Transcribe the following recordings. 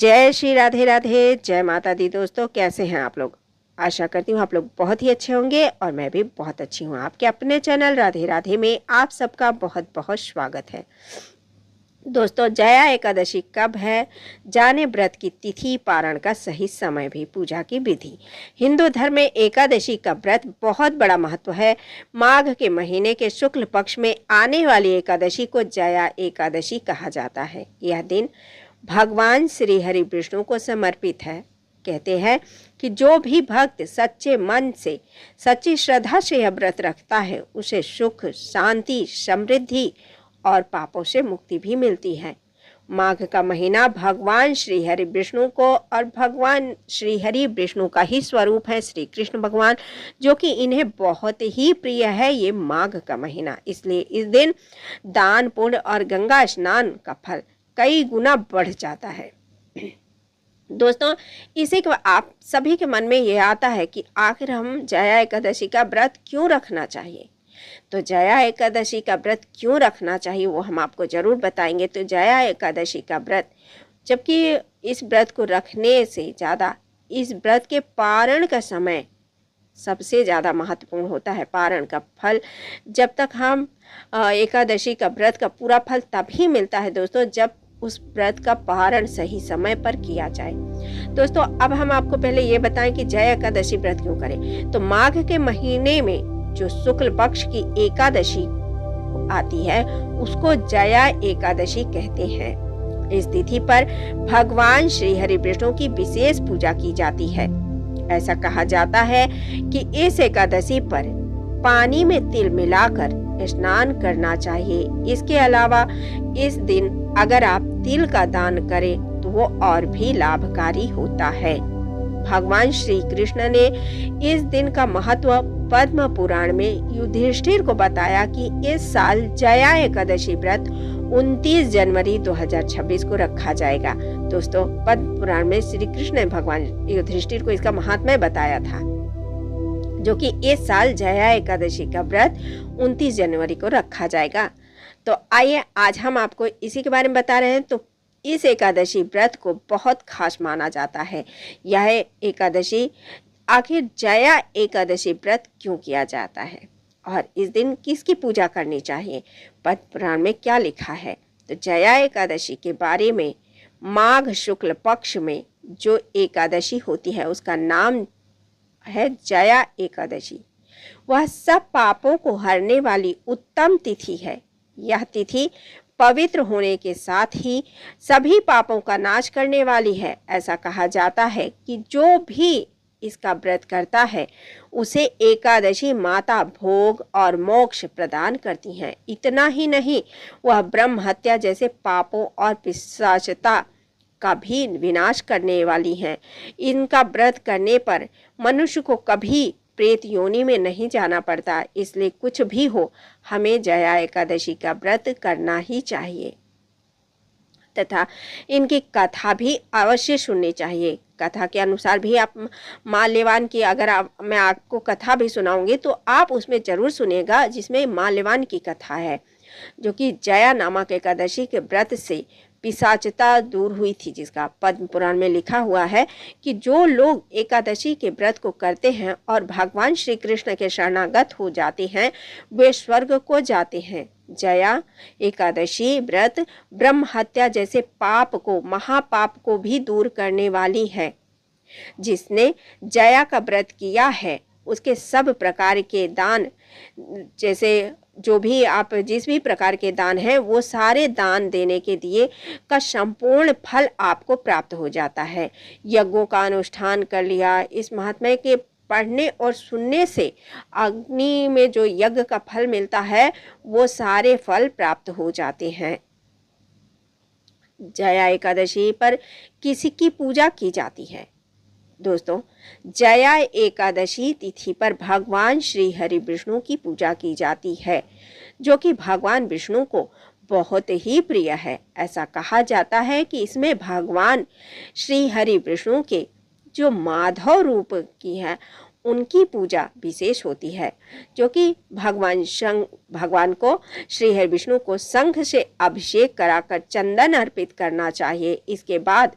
जय श्री राधे राधे, जय माता दी। दोस्तों, कैसे हैं आप लोग? आशा करती हूँ आप लोग बहुत ही अच्छे होंगे और मैं भी बहुत अच्छी हूँ। आपके अपने चैनल राधे राधे में आप सबका बहुत बहुत स्वागत है। दोस्तों, जया एकादशी कब है, जाने व्रत की तिथि, पारण का सही समय भी, पूजा की विधि। हिंदू धर्म में एकादशी का व्रत बहुत बड़ा महत्व है। माघ के महीने के शुक्ल पक्ष में आने वाली एकादशी को जया एकादशी कहा जाता है। यह दिन भगवान श्री हरि विष्णु को समर्पित है। कहते हैं कि जो भी भक्त सच्चे मन से, सच्ची श्रद्धा से यह व्रत रखता है, उसे सुख, शांति, समृद्धि और पापों से मुक्ति भी मिलती है। माघ का महीना भगवान श्री हरि विष्णु को, और भगवान श्री हरि विष्णु का ही स्वरूप है श्री कृष्ण भगवान, जो कि इन्हें बहुत ही प्रिय है ये माघ का महीना। इसलिए इस दिन दान, पुण्य और गंगा स्नान का फल कई गुना बढ़ जाता है। दोस्तों, इसी के आप सभी के मन में ये आता है कि आखिर हम जया एकादशी का व्रत क्यों रखना चाहिए। तो जया एकादशी का व्रत क्यों रखना चाहिए वो हम आपको जरूर बताएंगे। तो जया एकादशी का व्रत, जबकि इस व्रत को रखने से ज़्यादा इस व्रत के पारण का समय सबसे ज़्यादा महत्वपूर्ण होता है। पारण का फल, जब तक हम एकादशी का व्रत का पूरा फल तभी मिलता है दोस्तों, जब उस व्रत का पारण सही समय पर किया जाए। दोस्तों, अब हम आपको पहले ये बताएं कि जया एकादशी व्रत क्यों करें। तो माघ के महीने में जो शुक्ल पक्ष की एकादशी आती है उसको जया एकादशी कहते हैं। इस तिथि पर भगवान श्री हरि विष्णु की विशेष पूजा की जाती है। ऐसा कहा जाता है कि इस एकादशी पर पानी में तिल मिलाकर स्नान करना चाहिए। इसके अलावा इस दिन अगर आप तिल का दान करें तो वो और भी लाभकारी होता है। भगवान श्री कृष्ण ने इस दिन का महत्व पद्म पुराण में युधिष्ठिर को बताया कि इस साल जया एकादशी व्रत 29 जनवरी 2026 को रखा जाएगा। दोस्तों, पद्म पुराण में श्री कृष्ण ने भगवान युधिष्ठिर को इसका महात्म्य बताया था, जो कि इस साल जया एकादशी का व्रत 29 जनवरी को रखा जाएगा। तो आइए आज हम आपको इसी के बारे में बता रहे हैं। तो इस एकादशी व्रत को बहुत खास माना जाता है। यह एकादशी, आखिर जया एकादशी व्रत क्यों किया जाता है और इस दिन किसकी पूजा करनी चाहिए, पद्म पुराण में क्या लिखा है। तो जया एकादशी के बारे में, माघ शुक्ल पक्ष में जो एकादशी होती है उसका नाम है जया एकादशी। वह सब पापों को हरने वाली उत्तम तिथि है। यह तिथि पवित्र होने के साथ ही सभी पापों का नाश करने वाली है। ऐसा कहा जाता है कि जो भी इसका व्रत करता है उसे एकादशी माता भोग और मोक्ष प्रदान करती हैं। इतना ही नहीं, वह ब्रह्म हत्या जैसे पापों और पिशाचता का भी विनाश करने वाली हैं। इनका व्रत करने पर मनुष्य को कभी प्रेत योनि में नहीं जाना पड़ता। इसलिए कुछ भी हो, हमें जया एकादशी का व्रत करना ही चाहिए तथा इनकी कथा भी अवश्य सुननी चाहिए। कथा के अनुसार भी आप माल्यवान की, अगर मैं आपको कथा भी सुनाऊंगी तो आप उसमें जरूर सुनेगा, जिसमें माल्यवान की कथा है, जो कि जया नामक एकादशी के व्रत से पिशाचता दूर हुई थी, जिसका पद्म पुराण में लिखा हुआ है कि जो लोग एकादशी के व्रत को करते हैं और भगवान श्री कृष्ण के शरणागत हो जाते हैं वे स्वर्ग को जाते हैं। जया एकादशी व्रत ब्रह्म हत्या जैसे पाप को, महापाप को भी दूर करने वाली है। जिसने जया का व्रत किया है उसके सब प्रकार के दान, जैसे जो भी आप जिस भी प्रकार के दान हैं वो सारे दान देने के दिए का संपूर्ण फल आपको प्राप्त हो जाता है। यज्ञों का अनुष्ठान कर लिया, इस महात्म्य के पढ़ने और सुनने से अग्नि में जो यज्ञ का फल मिलता है वो सारे फल प्राप्त हो जाते हैं। जया एकादशी पर किसी की पूजा की जाती है। दोस्तों, जया एकादशी तिथि पर भगवान श्री हरि विष्णु की पूजा की जाती है, जो कि भगवान विष्णु को बहुत ही प्रिय है। ऐसा कहा जाता है कि इसमें भगवान श्री हरि विष्णु के जो माधव रूप की है उनकी पूजा विशेष होती है, जो कि भगवान को, श्री हरि विष्णु को शंख से अभिषेक कराकर चंदन अर्पित करना चाहिए। इसके बाद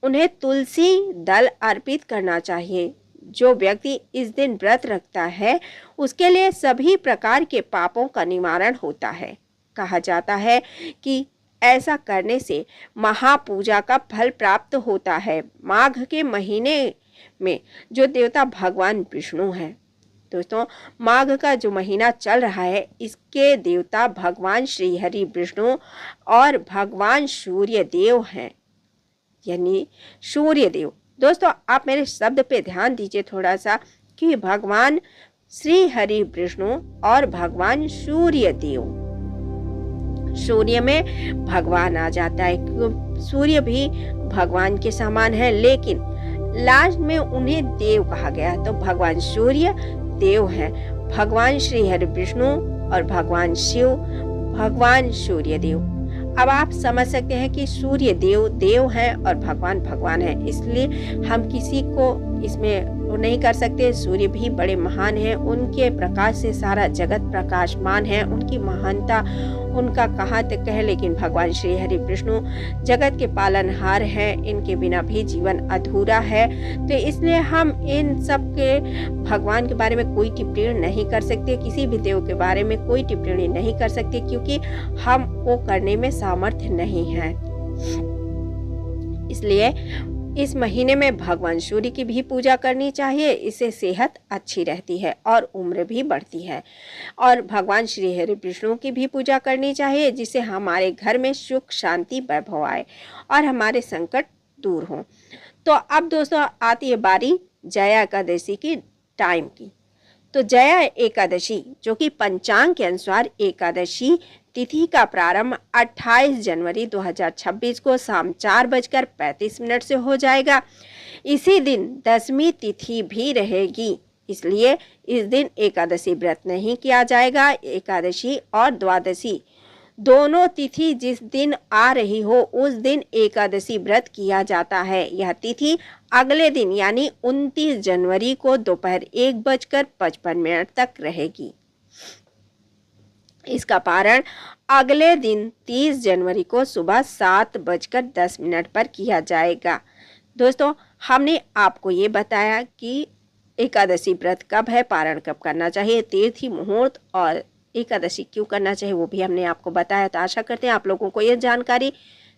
उन्हें तुलसी दल अर्पित करना चाहिए। जो व्यक्ति इस दिन व्रत रखता है उसके लिए सभी प्रकार के पापों का निवारण होता है। कहा जाता है कि ऐसा करने से महापूजा का फल प्राप्त होता है। माघ के महीने में जो देवता भगवान विष्णु हैं, दोस्तों माघ का जो महीना चल रहा है इसके देवता भगवान श्री हरि विष्णु और भगवान सूर्य देव हैं, यानी सूर्य देव। दोस्तों आप मेरे शब्द पे ध्यान दीजिए थोड़ा सा कि भगवान श्री हरि विष्णु और भगवान सूर्य देव। सूर्य में भगवान आ जाता है, सूर्य भी भगवान के समान है, लेकिन लास्ट में उन्हें देव कहा गया, तो भगवान सूर्य देव है, भगवान श्री हरि विष्णु और भगवान शिव भगवान सूर्य देव। अब आप समझ सकते हैं कि सूर्य देव देव हैं और भगवान भगवान है, इसलिए हम किसी को इसमें वो नहीं कर सकते। सूर्य भी बड़े महान हैं, उनके प्रकाश से सारा जगत प्रकाशमान है, उनकी महानता उनका कहाँ तक है, लेकिन भगवान श्री हरि विष्णु जगत के पालनहार हैं, इनके बिना भी जीवन अधूरा है। तो इसलिए हम इन सब के भगवान के बारे में कोई टिप्पणी नहीं कर सकते, किसी भी देव के बारे में कोई टिप्पणी नहीं कर सकते, क्योंकि हम वो करने में सामर्थ्य नहीं है। इसलिए इस महीने में भगवान सूर्य की भी पूजा करनी चाहिए, इससे सेहत अच्छी रहती है और उम्र भी बढ़ती है। और भगवान श्री हरि विष्णु की भी पूजा करनी चाहिए, जिससे हमारे घर में सुख शांति वैभव आए और हमारे संकट दूर हों। तो अब दोस्तों आती है बारी जया एकादशी की टाइम की। तो जया एकादशी जो कि पंचांग के अनुसार एकादशी तिथि का प्रारंभ 28 जनवरी 2026 को शाम 4:35 से हो जाएगा। इसी दिन 10वीं तिथि भी रहेगी, इसलिए इस दिन एकादशी व्रत नहीं किया जाएगा। एकादशी और द्वादशी दोनों तिथि जिस दिन आ रही हो उस दिन एकादशी व्रत किया जाता है। यह तिथि अगले दिन यानी 29 जनवरी को दोपहर 1:55 तक रहेगी। इसका पारण अगले दिन 30 जनवरी को सुबह 7:10 पर किया जाएगा। दोस्तों हमने आपको ये बताया कि एकादशी व्रत कब है, पारण कब करना चाहिए, तिथि मुहूर्त और एकादशी क्यों करना चाहिए वो भी हमने आपको बताया। तो आशा करते हैं आप लोगों को ये जानकारी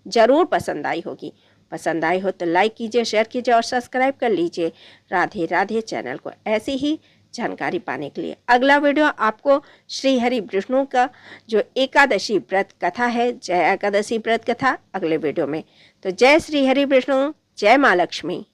जरूर पसंद आई होगी। पसंद आई हो तो लाइक कीजिए, शेयर कीजिए और सब्सक्राइब कर लीजिए राधे राधे चैनल को ऐसी ही जानकारी पाने के लिए। अगला वीडियो आपको श्री हरि विष्णु का जो एकादशी व्रत कथा है, जय एकादशी व्रत कथा, अगले वीडियो में। तो जय श्री हरि विष्णु, जय माँ लक्ष्मी।